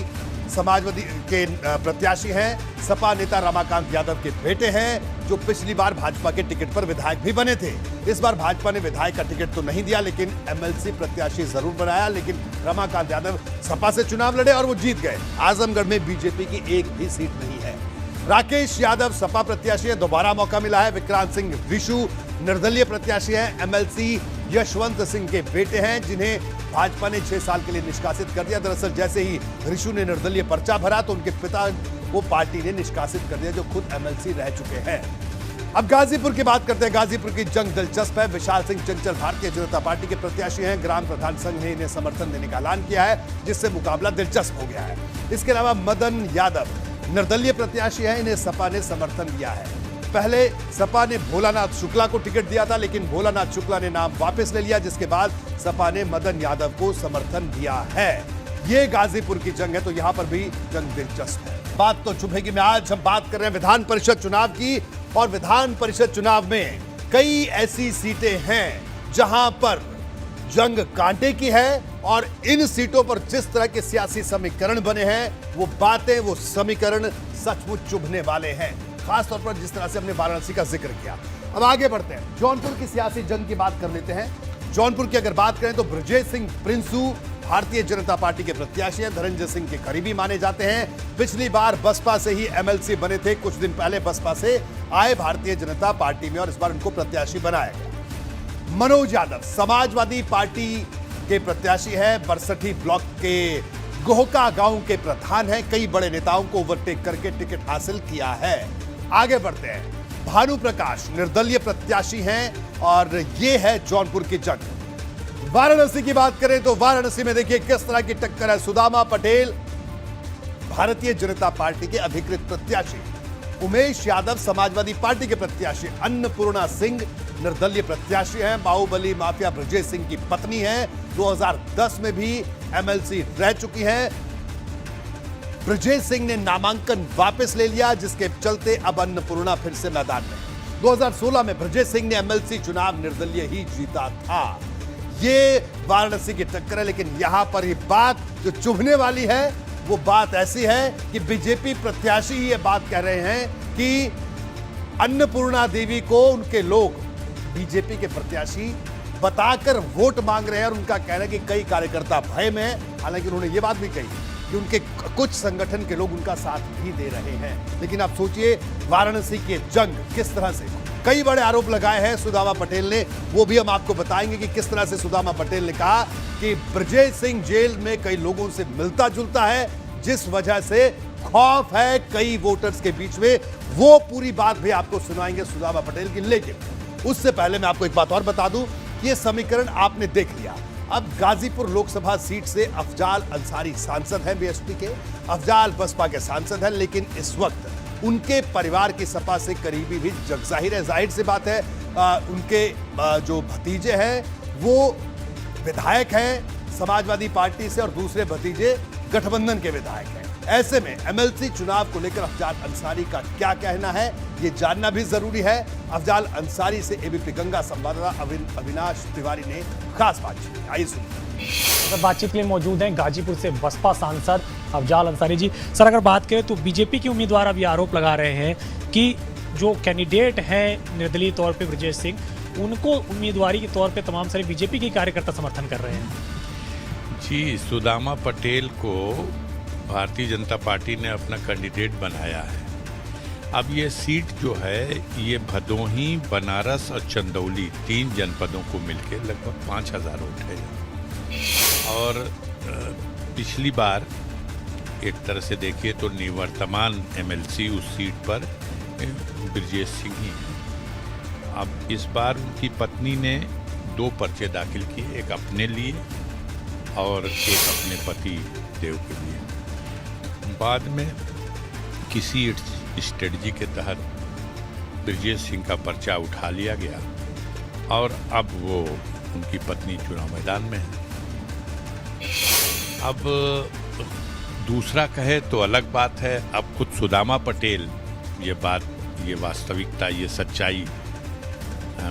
समाजवादी के प्रत्याशी हैं। सपा नेता रमाकांत यादव के बेटे हैं, जो पिछली बार भाजपा के टिकट पर विधायक भी बने थे। इस बार भाजपा ने विधायक का टिकट तो नहीं दिया, लेकिन एमएलसी प्रत्याशी जरूर बनाया। लेकिन रमाकांत यादव सपा से चुनाव लड़े और वो जीत गए। आजमगढ़ में बीजेपी की एक भी सीट नहीं है। राकेश यादव सपा प्रत्याशी है, दोबारा मौका मिला है। विक्रांत सिंह विशु निर्दलीय प्रत्याशी हैं। एमएलसी यशवंत सिंह के बेटे हैं, जिन्हें भाजपा ने 6 साल के लिए निष्कासित कर दिया। दरअसल जैसे ही ऋषु ने निर्दलीय पर्चा भरा तो उनके पिता को पार्टी ने निष्कासित कर दिया, जो खुद एमएलसी रह चुके हैं। अब गाजीपुर की बात करते हैं। गाजीपुर की जंग दिलचस्प है। विशाल सिंह चंचल भारतीय जनता पार्टी के प्रत्याशी हैं। ग्राम प्रधान संघ ने इन्हें समर्थन देने का ऐलान किया है, जिससे मुकाबला दिलचस्प हो गया है। इसके अलावा मदन यादव निर्दलीय प्रत्याशी हैं, इन्हें सपा ने समर्थन दिया है। पहले सपा ने भोलानाथ शुक्ला को टिकट दिया था, लेकिन भोलानाथ शुक्ला ने नाम वापस ले लिया, जिसके बाद सपा ने मदन यादव को समर्थन दिया है। ये गाजीपुर की जंग है, तो यहां पर भी जंग दिलचस्प है। बात तो चुभेगी में आज हम बात कर रहे हैं विधान परिषद चुनाव की, और विधान परिषद चुनाव में कई ऐसी सीटें हैं जहां पर जंग कांटे की है, और इन सीटों पर जिस तरह के सियासी समीकरण बने हैं, वो बातें, वो समीकरण सचमुच चुभने वाले हैं। खासतौर पर जिस तरह से हमने वाराणसी का जिक्र किया। अब आगे बढ़ते हैं, जौनपुर की सियासी जंग की बात कर लेते हैं। जौनपुर की अगर बात करें तो ब्रजेश सिंह प्रिंसू भारतीय जनता पार्टी के प्रत्याशी हैं, धनंजय सिंह के करीबी माने जाते हैं। पिछली बार बसपा से ही एमएलसी बने थे, कुछ दिन पहले बसपा से आए भारतीय जनता पार्टी में, और इस बार उनको प्रत्याशी बनाया गया। मनोज यादव समाजवादी पार्टी के प्रत्याशी है, बरसठी ब्लॉक के गोहका गांव के प्रधान हैं। कई बड़े नेताओं को ओवरटेक करके टिकट हासिल किया है। आगे बढ़ते हैं, भानु प्रकाश निर्दलीय प्रत्याशी हैं, और ये है जौनपुर की जंग। वाराणसी की बात करें तो वाराणसी में देखिए किस तरह की टक्कर है। सुदामा पटेल भारतीय जनता पार्टी के अधिकृत प्रत्याशी, उमेश यादव समाजवादी पार्टी के प्रत्याशी, अन्नपूर्णा सिंह निर्दलीय प्रत्याशी हैं। बाहुबली माफिया ब्रजेश सिंह की पत्नी हैं, 2010 में भी एमएलसी रह चुकी हैं। ब्रजेश सिंह ने नामांकन वापस ले लिया, जिसके चलते अब अन्नपूर्णा फिर से मैदान में। 2016 में ब्रजेश सिंह ने एमएलसी चुनाव निर्दलीय ही जीता था। ये वाराणसी की टक्कर है, लेकिन यहां पर ही बात जो चुभने वाली है, वो बात ऐसी है कि बीजेपी प्रत्याशी ही ये बात कह रहे हैं कि अन्नपूर्णा देवी को उनके लोग बीजेपी के प्रत्याशी बताकर वोट मांग रहे हैं, और उनका कहना है कि कई कार्यकर्ता भय में हैं। हालांकि उन्होंने ये बात भी कही कि उनके कुछ संगठन के लोग उनका साथ भी दे रहे हैं। लेकिन आप सोचिए वाराणसी की जंग किस तरह से, कई बड़े आरोप लगाए हैं सुदामा पटेल ने, वो भी हम आपको बताएंगे कि किस तरह से सुदामा पटेल ने कहा कि ब्रजेश सिंह जेल में कई लोगों से मिलता जुलता है, जिस वजह से खौफ है कई वोटर्स के बीच में। वो पूरी बात भी आपको सुनाएंगे सुदामा पटेल की। लेकिन उससे पहले मैं आपको एक बात और बता दूं, ये समीकरण आपने देख लिया। अब गाजीपुर लोकसभा सीट से अफजाल अंसारी सांसद हैं बीएसपी के। अफजाल बसपा के सांसद हैं, लेकिन इस वक्त उनके परिवार की सपा से करीबी भी जग जाहिर है। जाहिर सी बात है, उनके जो भतीजे हैं वो विधायक हैं समाजवादी पार्टी से, और दूसरे भतीजे गठबंधन के विधायक हैं। ऐसे में एमएलसी चुनाव को लेकर अफजाल अंसारी का क्या कहना है, ये जानना भी जरूरी है। अफजाल अंसारी से एबीपी गंगा संवाददाता अविनाश तिवारी ने खास बातचीत की, आइए सुनिए। बातचीत के लिए मौजूद हैं गाजीपुर से बसपा सांसद अफजाल अंसारी जी। सर, अगर बात करें तो बीजेपी के उम्मीदवार अब ये आरोप लगा रहे हैं कि जो कैंडिडेट हैं निर्दलीय तौर पे ब्रजेश सिंह, उनको उम्मीदवारी के तौर पे तमाम सारे बीजेपी के कार्यकर्ता समर्थन कर रहे हैं। जी, सुदामा पटेल को भारतीय जनता पार्टी ने अपना कैंडिडेट बनाया है। अब ये सीट जो है, ये भदोही, बनारस और चंदौली 3 जनपदों को मिलकर लगभग 5000 वोट है। और पिछली बार एक तरह से देखिए तो निवर्तमान एमएलसी उस सीट पर ब्रजेश सिंह ही है। अब इस बार उनकी पत्नी ने 2 पर्चे दाखिल किए, एक अपने लिए और एक अपने पति देव के लिए। बाद में किसी स्ट्रेटजी के तहत ब्रजेश सिंह का पर्चा उठा लिया गया और अब वो उनकी पत्नी चुनाव मैदान में है। अब दूसरा कहे तो अलग बात है। अब खुद सुदामा पटेल ये वास्तविकता, ये सच्चाई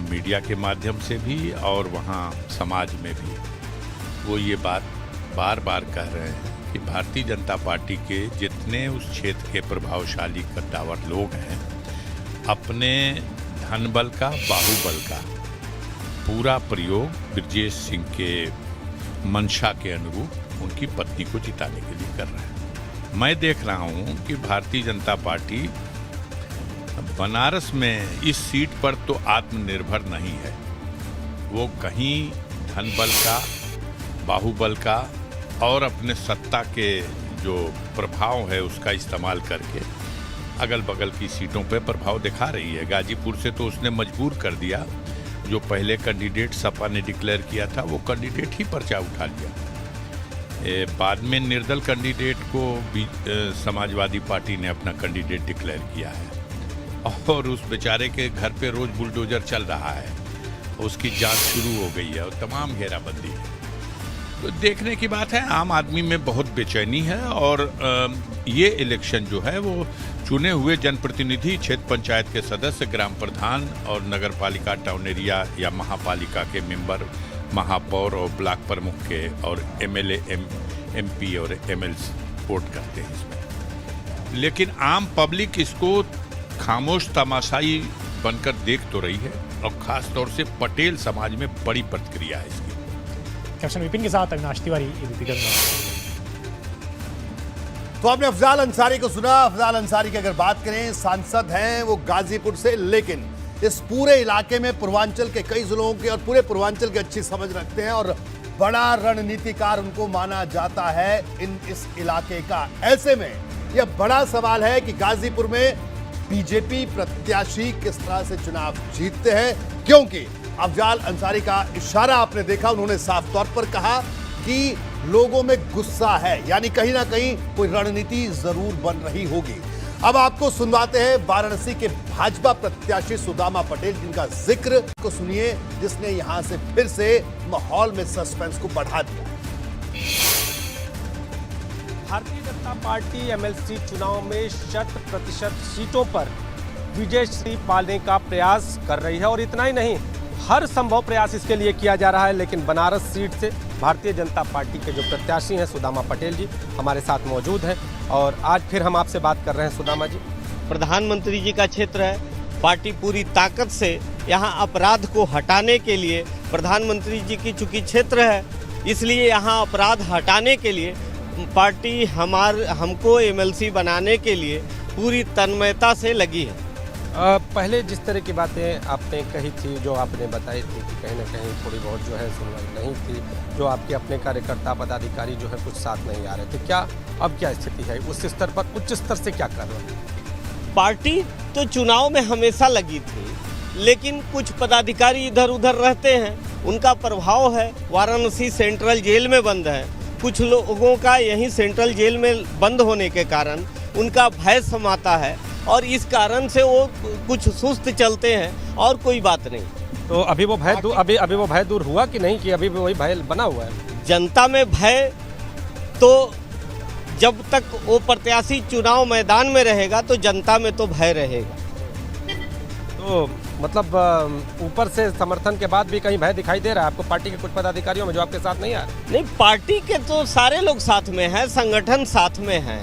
मीडिया के माध्यम से भी और वहाँ समाज में भी वो ये बात बार बार कह रहे हैं कि भारतीय जनता पार्टी के जितने उस क्षेत्र के प्रभावशाली कद्दावर लोग हैं, अपने धन बल का, बाहुबल का पूरा प्रयोग ब्रजेश सिंह के मंशा के अनुरूप उनकी पत्नी को जिताने के लिए कर रहे हैं। मैं देख रहा हूं कि भारतीय जनता पार्टी बनारस में इस सीट पर तो आत्मनिर्भर नहीं है। वो कहीं धन बल का, बाहुबल का और अपने सत्ता के जो प्रभाव है उसका इस्तेमाल करके अगल बगल की सीटों पे प्रभाव दिखा रही है। गाजीपुर से तो उसने मजबूर कर दिया, जो पहले कैंडिडेट सपा ने डिक्लेयर किया था वो कैंडिडेट ही पर्चा उठा लिया। बाद में निर्दल कैंडिडेट को समाजवादी पार्टी ने अपना कैंडिडेट डिक्लेयर किया है और उस बेचारे के घर पे रोज बुलडोजर चल रहा है, उसकी जांच शुरू हो गई है और तमाम घेराबंदी है। तो देखने की बात है, आम आदमी में बहुत बेचैनी है और ये इलेक्शन जो है वो चुने हुए जनप्रतिनिधि, क्षेत्र पंचायत के सदस्य, ग्राम प्रधान और नगर पालिका, टाउन एरिया या महापालिका के मेंबर, महापौर और ब्लॉक प्रमुख के और एमएलए, एमपी और एमएलसी वोट करते हैं इसमें। लेकिन आम पब्लिक इसको खामोश तमाशाई बनकर देख तो रही है और खास तौर से पटेल समाज में बड़ी प्रतिक्रिया है इसकी। कैप्टन विपिन के साथ अविनाश तिवारी, एबीपी गंगा। तो आपने अफजाल अंसारी को सुना। अफजाल अंसारी की अगर बात करें, सांसद हैं वो गाजीपुर से, लेकिन इस पूरे इलाके में पूर्वांचल के कई जिलों के और पूरे पूर्वांचल की अच्छी समझ रखते हैं और बड़ा रणनीतिकार उनको माना जाता है इस इलाके का। ऐसे में यह बड़ा सवाल है कि गाजीपुर में बीजेपी प्रत्याशी किस तरह से चुनाव जीतते हैं, क्योंकि अफजाल अंसारी का इशारा आपने देखा, उन्होंने साफ तौर पर कहा कि लोगों में गुस्सा है, यानी कहीं ना कहीं कोई रणनीति जरूर बन रही होगी। अब आपको सुनवाते हैं वाराणसी के भाजपा प्रत्याशी सुदामा पटेल, जिनका जिक्र को सुनिए, जिसने यहां से फिर से माहौल में सस्पेंस को बढ़ा दिया। भारतीय जनता पार्टी एमएलसी चुनाव में 100% सीटों पर विजय पाने का प्रयास कर रही है और इतना ही नहीं, हर संभव प्रयास इसके लिए किया जा रहा है। लेकिन बनारस सीट से भारतीय जनता पार्टी के जो प्रत्याशी हैं सुदामा पटेल जी हमारे साथ मौजूद हैं और आज फिर हम आपसे बात कर रहे हैं। सुदामा जी, प्रधानमंत्री जी का क्षेत्र है, पार्टी पूरी ताकत से यहाँ अपराध को हटाने के लिए, प्रधानमंत्री जी की चूंकि क्षेत्र है इसलिए यहाँ अपराध हटाने के लिए पार्टी हमको एमएलसी बनाने के लिए पूरी तन्मयता से लगी है। पहले जिस तरह की बातें आपने कही थी, जो आपने बताई थी कि कहीं ना कहीं थोड़ी बहुत जो है सुनवाई नहीं थी, जो आपके अपने कार्यकर्ता पदाधिकारी जो है कुछ साथ नहीं आ रहे थे, क्या अब क्या स्थिति है उस स्तर पर, उच्च स्तर से क्या कर रहे हैं? पार्टी तो चुनाव में हमेशा लगी थी, लेकिन कुछ पदाधिकारी इधर उधर रहते हैं, उनका प्रभाव है। वाराणसी सेंट्रल जेल में बंद है, कुछ लोगों का यहीं सेंट्रल जेल में बंद होने के कारण उनका भय समाता है और इस कारण से वो कुछ सुस्त चलते हैं और कोई बात नहीं। तो अभी वो भय अभी वो भय दूर हुआ कि नहीं, कि अभी भी वही भय बना हुआ है? जनता में भय तो जब तक वो प्रत्याशी चुनाव मैदान में रहेगा तो जनता में तो भय रहेगा। तो मतलब ऊपर से समर्थन के बाद भी कहीं भय दिखाई दे रहा है आपको पार्टी के कुछ पदाधिकारियों में जो आपके साथ नहीं आ रहे? नहीं, पार्टी के तो सारे लोग साथ में हैं, संगठन साथ में है,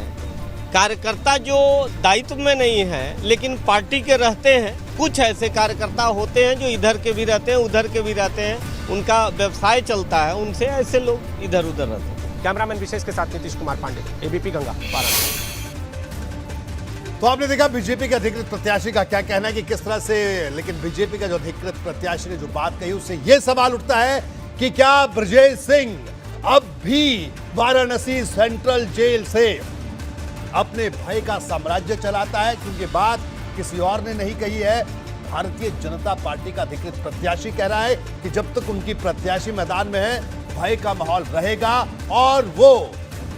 कार्यकर्ता जो दायित्व में नहीं है लेकिन पार्टी के रहते हैं। कुछ ऐसे कार्यकर्ता होते हैं जो इधर के भी रहते हैं, उधर के भी रहते हैं, उनका व्यवसाय चलता है, उनसे ऐसे लोग इधर उधर रहते हैं। कैमरामैन विशेष के साथ नीतीश कुमार पांडे, एबीपी गंगा, वाराणसी। तो आपने देखा बीजेपी के अधिकृत प्रत्याशी का क्या कहना है कि किस तरह से, लेकिन बीजेपी का जो अधिकृत प्रत्याशी ने जो बात कही उससे यह सवाल उठता है कि क्या ब्रजेश सिंह अब भी वाराणसी सेंट्रल जेल से अपने भय का साम्राज्य चलाता है, क्योंकि बात किसी और ने नहीं कही है, भारतीय जनता पार्टी का अधिकृत प्रत्याशी कह रहा है कि जब तक उनकी प्रत्याशी मैदान में है भय का माहौल रहेगा और वो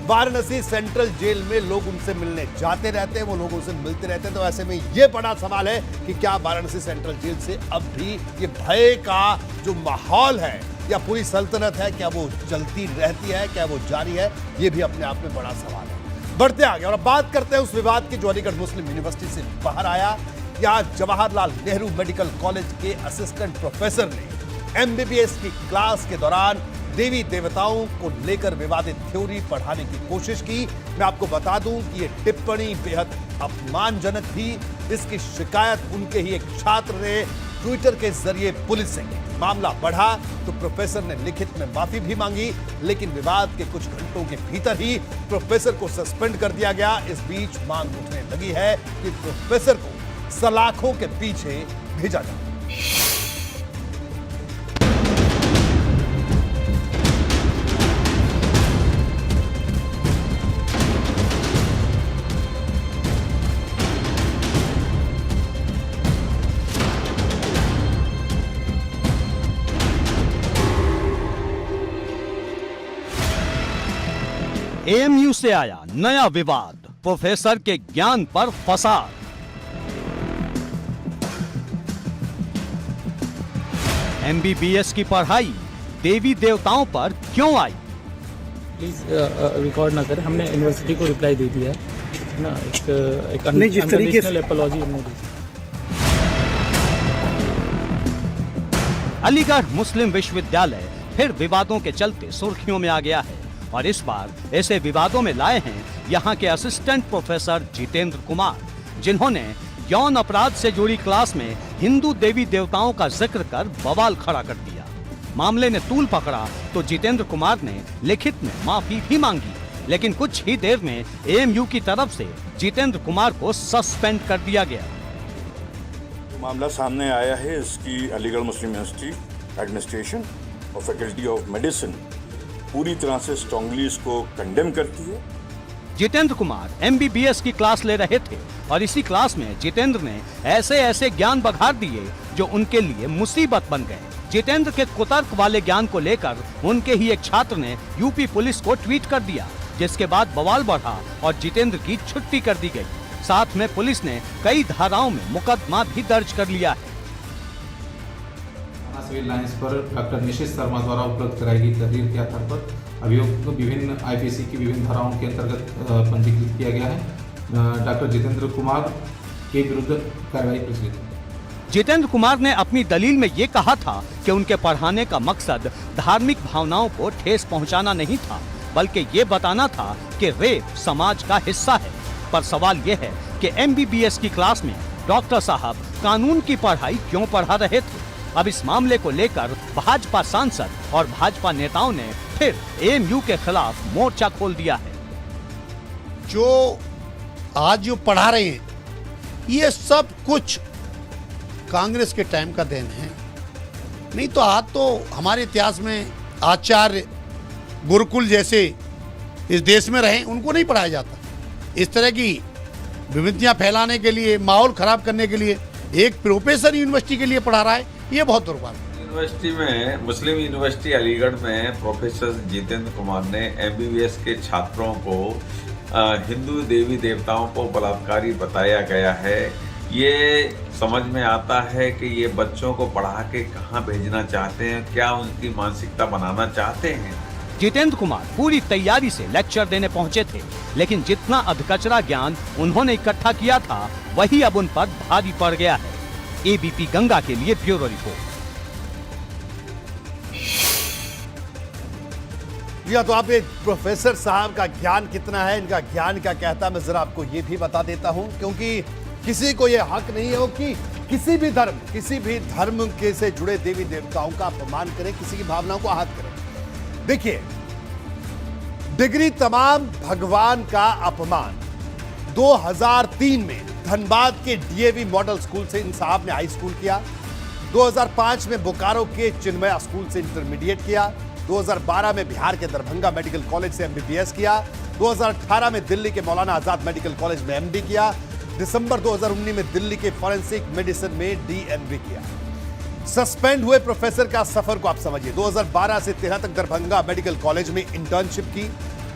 वाराणसी सेंट्रल जेल में लोग उनसे मिलने जाते रहते हैं, वो लोगों से मिलते रहते हैं। तो ऐसे में ये बड़ा सवाल है कि क्या वाराणसी सेंट्रल जेल से अब भी ये भय का जो माहौल है या पूरी सल्तनत है, क्या वो चलती रहती है, क्या वो जारी है? ये भी अपने आप में बड़ा सवाल है। बढ़ते आगे और अब बात करते हैं उस विवाद की जो अलीगढ़ मुस्लिम यूनिवर्सिटी से बाहर आया। यहाँ जवाहरलाल नेहरू मेडिकल कॉलेज के असिस्टेंट प्रोफेसर ने एमबीबीएस की क्लास के दौरान देवी देवताओं को लेकर विवादित थ्योरी पढ़ाने की कोशिश की। मैं आपको बता दूं कि ये टिप्पणी बेहद अपमानजनक थी। इसकी शिकायत उनके ही एक छात्र ने ट्विटर के जरिए पुलिस से की। मामला बढ़ा तो प्रोफेसर ने लिखित में माफी भी मांगी, लेकिन विवाद के कुछ घंटों के भीतर ही प्रोफेसर को सस्पेंड कर दिया गया। इस बीच मांग उठने लगी है कि प्रोफेसर को सलाखों के पीछे भेजा जाए। एएमयू से आया नया विवाद, प्रोफेसर के ज्ञान पर फसाद। एमबीबीएस की पढ़ाई देवी देवताओं पर क्यों आई? प्लीज रिकॉर्ड ना करें, हमने यूनिवर्सिटी को रिप्लाई दे दिया है ना, एक अनकंडीशनल अपॉलॉजी हमने दी। अलीगढ़ मुस्लिम विश्वविद्यालय फिर विवादों के चलते सुर्खियों में आ गया है और इस बार ऐसे विवादों में लाए हैं यहाँ के असिस्टेंट प्रोफेसर जितेंद्र कुमार, जिन्होंने यौन अपराध से जुड़ी क्लास में हिंदू देवी देवताओं का जिक्र कर बवाल खड़ा कर दिया। मामले ने तूल पकड़ा तो जितेंद्र कुमार ने लिखित में माफी भी मांगी, लेकिन कुछ ही देर में एएमयू की तरफ से जितेंद्र कुमार को सस्पेंड कर दिया गया। मामला सामने आया है, इसकी अलीगढ़ मुस्लिम यूनिवर्सिटी एडमिनिस्ट्रेशन और फैकल्टी ऑफ मेडिसिन पूरी तरह से स्ट्रांगली इसको कंडेम करती है। जितेंद्र कुमार एमबीबीएस की क्लास ले रहे थे और इसी क्लास में जितेंद्र ने ऐसे ऐसे ज्ञान बघार दिए जो उनके लिए मुसीबत बन गए। जितेंद्र के कुतर्क वाले ज्ञान को लेकर उनके ही एक छात्र ने यूपी पुलिस को ट्वीट कर दिया, जिसके बाद बवाल बढ़ा और जितेंद्र की छुट्टी कर दी गई। साथ में पुलिस ने कई धाराओं में मुकदमा भी दर्ज कर लिया है। सिविल लाइंस पर डॉक्टर निशित शर्मा द्वारा उपलब्ध कराई गई तहरीर के आधार पर अभियोग को विभिन्न आईपीसी की विभिन्न धाराओं के अंतर्गत पंजीकृत किया गया है। डॉक्टर जितेंद्र कुमार के विरुद्ध कार्रवाई प्रचलित है। जितेंद्र कुमार ने अपनी दलील में ये कहा था कि उनके पढ़ाने का मकसद धार्मिक भावनाओं को ठेस पहुंचाना नहीं था, बल्कि ये बताना था कि रेप समाज का हिस्सा है। पर सवाल ये है कि एमबीबीएस की क्लास में डॉक्टर साहब कानून की पढ़ाई क्यों पढ़ा रहे थे? अब इस मामले को लेकर भाजपा सांसद और भाजपा नेताओं ने फिर एएमयू के खिलाफ मोर्चा खोल दिया है। जो आज जो पढ़ा रहे हैं ये सब कुछ कांग्रेस के टाइम का देन है, नहीं तो आज तो हमारे इतिहास में आचार्य गुरुकुल जैसे इस देश में रहे, उनको नहीं पढ़ाया जाता। इस तरह की विविधताएं फैलाने के लिए, माहौल खराब करने के लिए एक प्रोफेसर यूनिवर्सिटी के लिए पढ़ा रहा है, ये बहुत दुर्भाग्य। यूनिवर्सिटी में, मुस्लिम यूनिवर्सिटी अलीगढ़ में प्रोफेसर जितेंद्र कुमार ने एमबीबीएस के छात्रों को हिंदू देवी देवताओं को बलात्कारी बताया गया है। ये समझ में आता है कि ये बच्चों को पढ़ा के कहाँ भेजना चाहते हैं, क्या उनकी मानसिकता बनाना चाहते हैं। जितेंद्र कुमार पूरी तैयारी से लेक्चर देने पहुंचे थे, लेकिन जितना अधकचरा ज्ञान उन्होंने इकट्ठा किया था वही अब उन पर भारी पड़ गया है। एबीपी गंगा के लिए ब्यूरो रिपोर्ट। या तो आप एक प्रोफेसर साहब का ज्ञान कितना है, इनका ज्ञान क्या कहता है, मैं जरा आपको ये भी बता देता हूं, क्योंकि किसी को ये हक नहीं है कि किसी भी धर्म के से जुड़े देवी देवताओं का अपमान करे, किसी की भावनाओं को आहत करे। देखिए, डिग्री तमाम भगवान का अपमान 2003 में धनबाद के डीएवी मॉडल स्कूल से इन साहब ने हाई स्कूल किया, 2005 में बोकारो के चिन्मया स्कूल से इंटरमीडिएट किया, 2012 में बिहार के दरभंगा मेडिकल कॉलेज से एमबीबीएस किया, 2018 में दिल्ली के मौलाना आजाद मेडिकल कॉलेज में एमडी किया, दिसंबर 2019 में दिल्ली के फॉरेंसिक मेडिसिन में डीएमबी किया। सस्पेंड हुए प्रोफेसर का सफर को आप समझिए। 2012 से 13 तक दरभंगा मेडिकल कॉलेज में इंटर्नशिप की,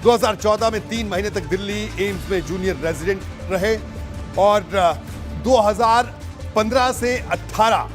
2014 में 3 महीने तक दिल्ली एम्स में जूनियर रेजिडेंट रहे और 2015 से 18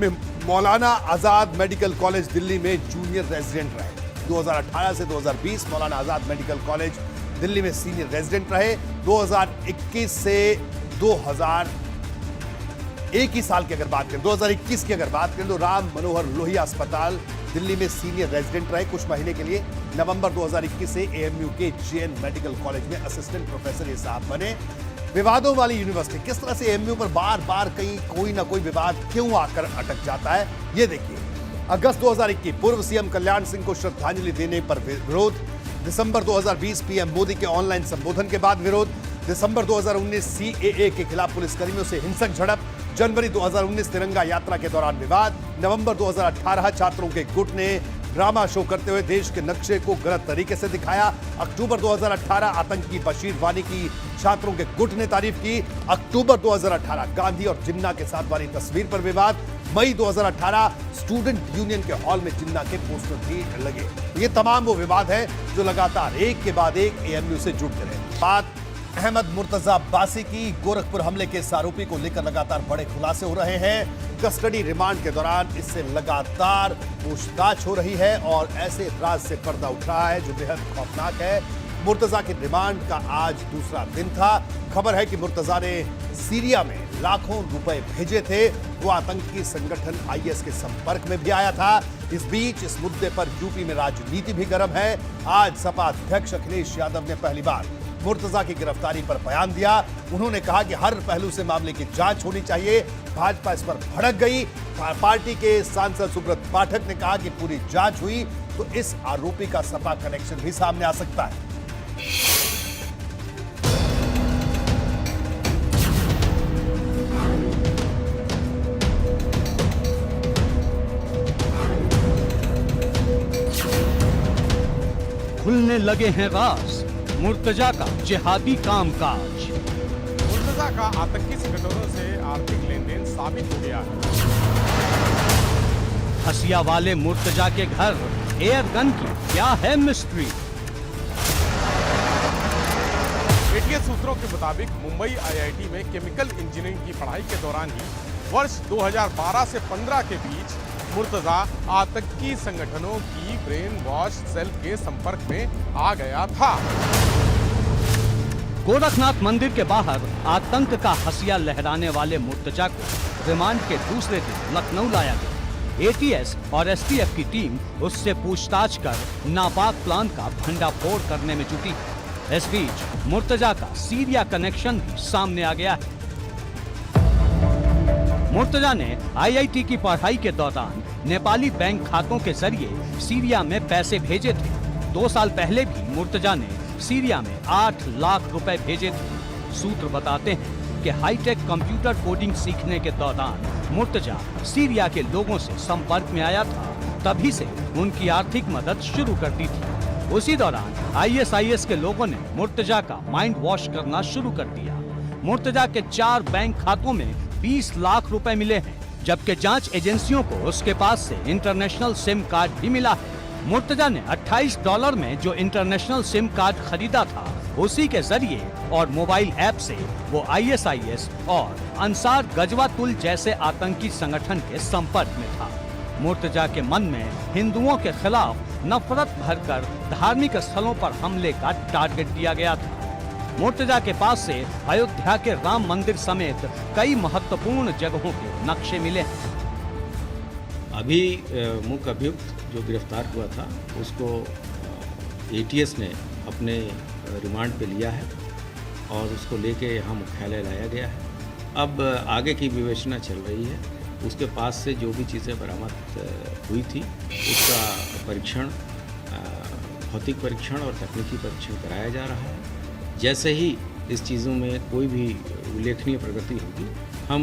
में मौलाना आजाद मेडिकल कॉलेज दिल्ली में जूनियर रेजिडेंट रहे। 2018 से 2020 मौलाना आजाद मेडिकल कॉलेज दिल्ली में सीनियर रेजिडेंट रहे। 2021 से 2001 ही साल की अगर बात करें, 2021 की अगर बात करें तो राम मनोहर लोहिया अस्पताल दिल्ली में सीनियर रेजिडेंट रहे कुछ महीने के लिए। नवंबर 2021 से एएमयू के जेएन मेडिकल कॉलेज में असिस्टेंट प्रोफेसर ये साहब बने। विवादों वाली यूनिवर्सिटी, किस तरह से एएमयू पर बार बार कहीं कोई ना कोई विवाद क्यों आकर अटक जाता है, ये देखिए। अगस्त 2021 पूर्व सीएम कल्याण सिंह को श्रद्धांजलि देने पर विरोध। दिसंबर 2020 पीएम मोदी के ऑनलाइन संबोधन के बाद विरोध। दिसंबर 2019 सीएए के खिलाफ पुलिसकर्मियों से हिंसक झड़प। जनवरी 2019 तिरंगा यात्रा के दौरान विवाद। नवंबर 2018 छात्रों के गुट ने ड्रामा शो करते हुए देश के नक्शे को गलत तरीके से दिखाया। अक्टूबर 2018 आतंकी बशीर वानी की छात्रों के गुट ने तारीफ की। अक्टूबर 2018 गांधी और जिन्ना के साथ वाली तस्वीर पर विवाद। मई 2018 स्टूडेंट यूनियन के हॉल में जिन्ना के पोस्टर भी लगे। ये तमाम वो विवाद है जो लगातार एक के बाद एक एएमयू से जुड़ते रहे। बात अहमद मुर्तजा अब्बासी की। गोरखपुर हमले के आरोपी को लेकर लगातार बड़े खुलासे हो रहे हैं। कस्टडी रिमांड के दौरान इससे लगातार पूछताछ हो रही है और ऐसे राज से पर्दा उठ रहा है जो बेहद खौफनाक है। मुर्तजा के रिमांड का आज दूसरा दिन था। खबर है कि मुर्तजा ने सीरिया में लाखों रुपए भेजे थे। वो आतंकी संगठन आईएस के संपर्क में भी आया था। इस बीच इस मुद्दे पर यूपी में राजनीति भी गर्म है। आज सपा अध्यक्ष अखिलेश यादव ने पहली बार मुर्तजा की गिरफ्तारी पर बयान दिया। उन्होंने कहा कि हर पहलू से मामले की जांच होनी चाहिए। भाजपा इस पर भड़क गई। पार्टी के सांसद सुब्रत पाठक ने कहा कि पूरी जांच हुई तो इस आरोपी का सपा कनेक्शन भी सामने आ सकता है। खुलने लगे हैं राज मुर्तजा का जिहादी कामकाज। मुर्तजा का आतंकी संगठनों से आर्थिक लेन देन साबित हो गया है। हसिया वाले मुर्तजा के घर एयर गन की क्या है मिस्ट्री। एटीएस सूत्रों के मुताबिक मुंबई आईआईटी में केमिकल इंजीनियरिंग की पढ़ाई के दौरान ही वर्ष 2012 से 15 के बीच मुर्तजा आतंकी संगठनों की ब्रेन वॉश सेल के संपर्क में आ गया था। गोरखनाथ मंदिर के बाहर आतंक का हसिया लहराने वाले मुर्तजा को रिमांड के दूसरे दिन लखनऊ लाया गया। एटीएस और एसटीएफ की टीम उससे पूछताछ कर नापाक प्लान का भंडाफोड़ करने में जुटी। इस बीच मुर्तजा का सीरिया कनेक्शन भी सामने आ गया है। मुर्तजा ने आईआईटी की पढ़ाई के दौरान नेपाली बैंक खातों के जरिए सीरिया में पैसे भेजे थे। 2 साल पहले भी मुर्तजा ने सीरिया में 8 लाख रुपए भेजे थे। सूत्र बताते हैं कि हाईटेक कंप्यूटर कोडिंग सीखने के दौरान मुर्तजा सीरिया के लोगों से संपर्क में आया था। तभी से उनकी आर्थिक मदद शुरू कर दी थी। उसी दौरान आईएसआईएस के लोगों ने मुर्तजा का माइंड वॉश करना शुरू कर दिया। मुर्तजा के 4 बैंक खातों में 20 लाख रुपए मिले हैं, जबकि जांच एजेंसियों को उसके पास से इंटरनेशनल सिम कार्ड भी मिला है। मुर्तजा ने $28 में जो इंटरनेशनल सिम कार्ड खरीदा था, उसी के जरिए और मोबाइल ऐप से वो आईएसआईएस और अंसार गजवातुल जैसे आतंकी संगठन के संपर्क में था। मुर्तजा के मन में हिंदुओं के खिलाफ नफरत भरकर धार्मिक स्थलों पर हमले का टारगेट दिया गया था। मुर्तजा के पास से अयोध्या के राम मंदिर समेत कई महत्वपूर्ण जगहों के नक्शे मिले हैं। अभी मुख्य अभियुक्त जो गिरफ्तार हुआ था उसको एटीएस ने अपने रिमांड पे लिया है और उसको लेके यहाँ मुख्यालय लाया गया है। अब आगे की विवेचना चल रही है। उसके पास से जो भी चीज़ें बरामद हुई थी उसका परीक्षण, भौतिक परीक्षण और तकनीकी परीक्षण कराया जा रहा है। जैसे ही इस चीज़ों में कोई भी उल्लेखनीय प्रगति होगी हम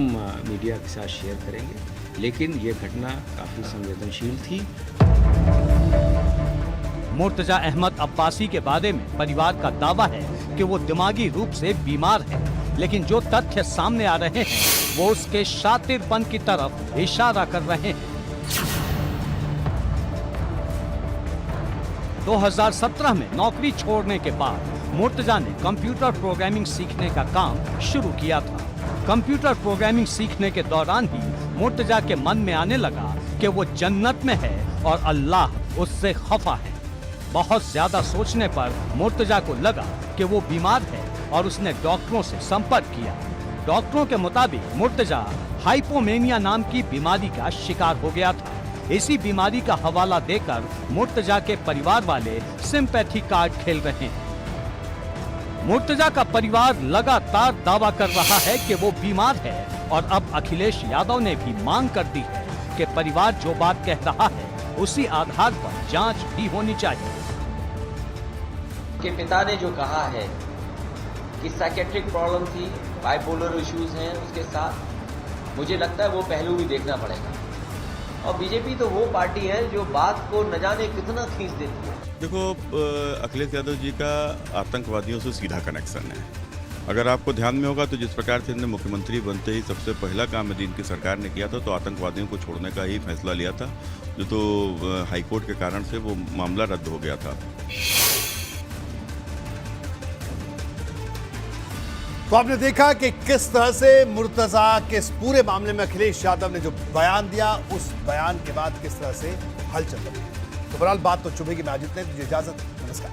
मीडिया के साथ शेयर करेंगे, लेकिन ये घटना काफ़ी संवेदनशील थी। मुर्तजा अहमद अब्बासी के बारे में परिवार का दावा है कि वो दिमागी रूप से बीमार है, लेकिन जो तथ्य सामने आ रहे हैं वो उसके शातिरपन की तरफ इशारा कर रहे हैं। 2017 में नौकरी छोड़ने के बाद मुर्तजा ने कंप्यूटर प्रोग्रामिंग सीखने का काम शुरू किया था। कंप्यूटर प्रोग्रामिंग सीखने के दौरान ही मुर्तजा के मन में आने लगा कि वो जन्नत में है और अल्लाह उससे खफा है। बहुत ज्यादा सोचने पर मुर्तजा को लगा कि वो बीमार है और उसने डॉक्टरों से संपर्क किया। डॉक्टरों के मुताबिक मुर्तजा हाइपोमेनिया नाम की बीमारी का शिकार हो गया था। इसी बीमारी का हवाला देकर मुर्तजा के परिवार वाले सिंपैथी कार्ड खेल रहे हैं। मुर्तजा का परिवार लगातार दावा कर रहा है कि वो बीमार है और अब अखिलेश यादव ने भी मांग कर दी है कि परिवार जो बात कह रहा है उसी आधार पर जांच भी होनी चाहिए। के पिता ने जो कहा है कि साइकेट्रिक प्रॉब्लम थी, बाइपोलर इश्यूज हैं उसके साथ, मुझे लगता है वो पहलू भी देखना पड़ेगा। और बीजेपी तो वो पार्टी है जो बात को न जाने कितना खींच देती है। देखो, अखिलेश यादव जी का आतंकवादियों से सीधा कनेक्शन है। अगर आपको ध्यान में होगा तो जिस प्रकार से इन्हें मुख्यमंत्री बनते ही सबसे पहला काम यदि इनकी सरकार ने किया था तो आतंकवादियों को छोड़ने का ही फैसला लिया था, जो तो हाईकोर्ट के कारण से वो मामला रद्द हो गया था। तो आपने देखा कि किस तरह से मुर्तजा के इस पूरे मामले में अखिलेश यादव ने जो बयान दिया, उस बयान के बाद किस तरह से हलचल लगी। तो बहरहाल बात तो चुभेगी। मैं अजित ने, मुझे इजाजत, नमस्कार।